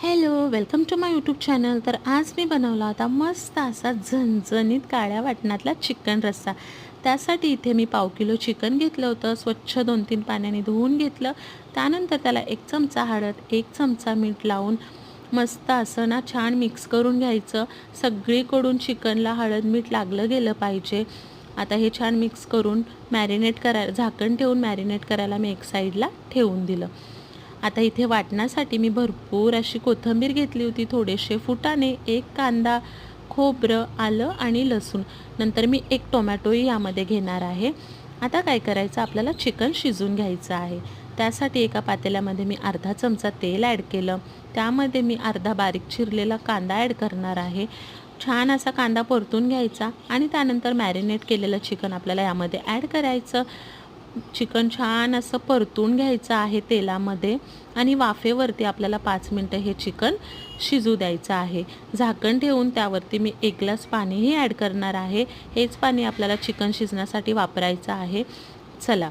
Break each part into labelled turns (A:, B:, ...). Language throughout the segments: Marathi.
A: Hello, welcome to my YouTube channel. तर आज मी बनवला होता मस्त असा झणझणीत काळ्या वाटणातला चिकन रस्सा. त्यासाठी इथे मी पाव किलो चिकन घेतलं होतं. स्वच्छ 2-3 पाण्याने धुवून घेतलं. त्यानंतर त्याला 1 चमचा हळद, 1 चमचा मीठ लावून मस्त असं ना छान मिक्स करून घ्यायचं. सगळीकडून चिकनला हळद मीठ लागलं गेलं पाहिजे. आता हे छान मिक्स करून झाकण ठेवून मॅरिनेट करायला मी एक साईडला ठेवून दिलं. आता इथे वाटण्यासाठी मी भरपूर अशी कोथिंबीर घेतली होती, थोडेसे फुटाणे, 1 कांदा, खोबरं, आलं आणि लसूण. नंतर मी 1 टोमॅटोही यामध्ये घेणार आहे. आता काय करायचं, आपल्याला चिकन शिजवून घ्यायचं आहे. त्यासाठी एका पातेल्यामध्ये मी अर्धा चमचा तेल ॲड केलं. त्यामध्ये मी अर्धा बारीक चिरलेला कांदा ॲड करणार आहे. छान असा कांदा परतून घ्यायचा आणि त्यानंतर मॅरिनेट केलेलं चिकन आपल्याला यामध्ये ॲड करायचं. चिकन छान असं परतून घ्यायचं आहे तेलामध्ये आणि वाफेवरती आपल्याला 5 मिनटं हे चिकन शिजू द्यायचं आहे. झाकण ठेवून त्यावरती मी 1 ग्लास पाणीही ॲड करणार आहे. हेच पाणी आपल्याला चिकन शिजण्यासाठी वापरायचं आहे. चला,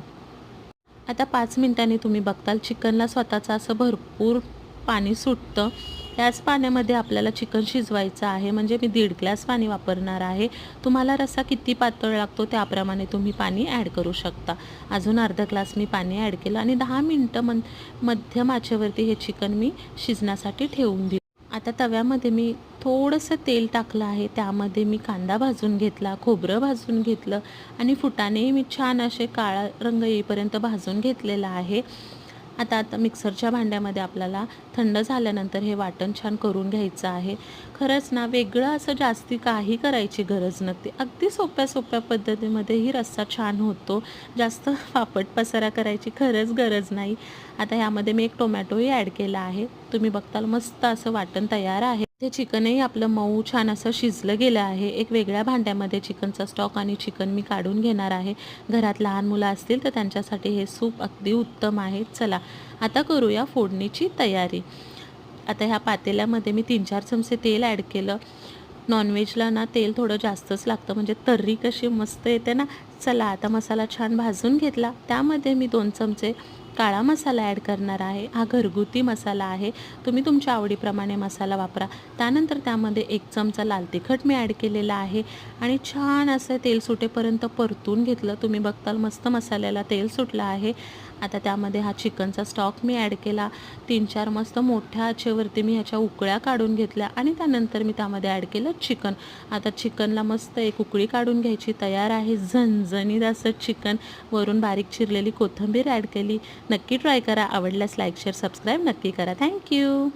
A: आता 5 मिनिटांनी तुम्ही बघताल चिकनला स्वतःचं असं भरपूर पाणी सुटतं. त्याच पाण्यामध्ये आपल्याला चिकन शिजवायचं आहे. म्हणजे मी 1.5 ग्लास पाणी वापरणार आहे. तुम्हाला रस्सा किती पातळ लागतो त्याप्रमाणे तुम्ही पाणी ॲड करू शकता. अजून अर्धा ग्लास मी पाणी ॲड केलं आणि 10 मिनटं मध्यम आचेवरती हे चिकन मी शिजण्यासाठी ठेवून दिलं. आता तव्यामध्ये मी थोडंसं तेल टाकलं आहे. त्यामध्ये मी कांदा भाजून घेतला, खोबरं भाजून घेतलं आणि फुटाणेही मी छान असे काळा रंग येईपर्यंत भाजून घेतलेला आहे. आता मिक्सरच्या भांड्यामध्ये आपल्याला थंड झाल्यानंतर हे वाटण छान करून घ्यायचं आहे. खरंच ना, वेगळं असं जास्ती काही करायची गरज नसते. अगदी सोप्या पद्धतीमध्ये ही रस्सा छान होतो. जास्त फापट पसारा करायची खरंच गरज नाही. आता ह्यामध्ये मी 1 टोमॅटोही ॲड केला आहे. तुम्ही बघताल मस्त असं वाटण तयार आहे. ते चिकनही आपलं मऊ छान असं शिजलं गेलं आहे. एक वेगळ्या भांड्यामध्ये चिकनचा स्टॉक आणि चिकन मी काढून घेणार आहे. घरात लहान मुलं असतील तर त्यांच्यासाठी हे सूप अगदी उत्तम आहे. चला, आता करूया फोडणीची तयारी. आता ह्या पातेल्यामध्ये मी 3-4 चमचे तेल ॲड केलं. नॉनव्हेजला ना तेल थोडं जास्तच लागतं, म्हणजे तर्री कशी मस्त येते ना. चला, आता मसाला छान भाजून घेतला. त्यामध्ये मी 2 चमचे काळा मसाला ॲड करणार आहे. हा घरगुती मसाला आहे. तुम्ही तुमच्या आवडीप्रमाणे मसाला वापरा. त्यानंतर त्यामध्ये 1 चमचा लाल तिखट मी ॲड केलेला आहे आणि छान असं तेल सुटेपर्यंत परतून घेतलं. तुम्ही बघताल मस्त मसाल्याला तेल सुटलं आहे. आता त्यामध्ये हा चिकनचा स्टॉक मी ॲड केला. 3-4 मस्त मोठ्या आचेवरती मी ह्याच्या उकळ्या काढून घेतल्या आणि त्यानंतर मी त्यामध्ये ॲड केलं चिकन. आता चिकनला मस्त एक उकळी काढून घ्यायची. तयार आहे झणझणीत असं चिकन. वरून बारीक चिरलेली कोथिंबीर ॲड केली. नक्की ट्राय करा. आवडल्यास लाईक, शेअर, सबस्क्राईब नक्की करा. थँक्यू.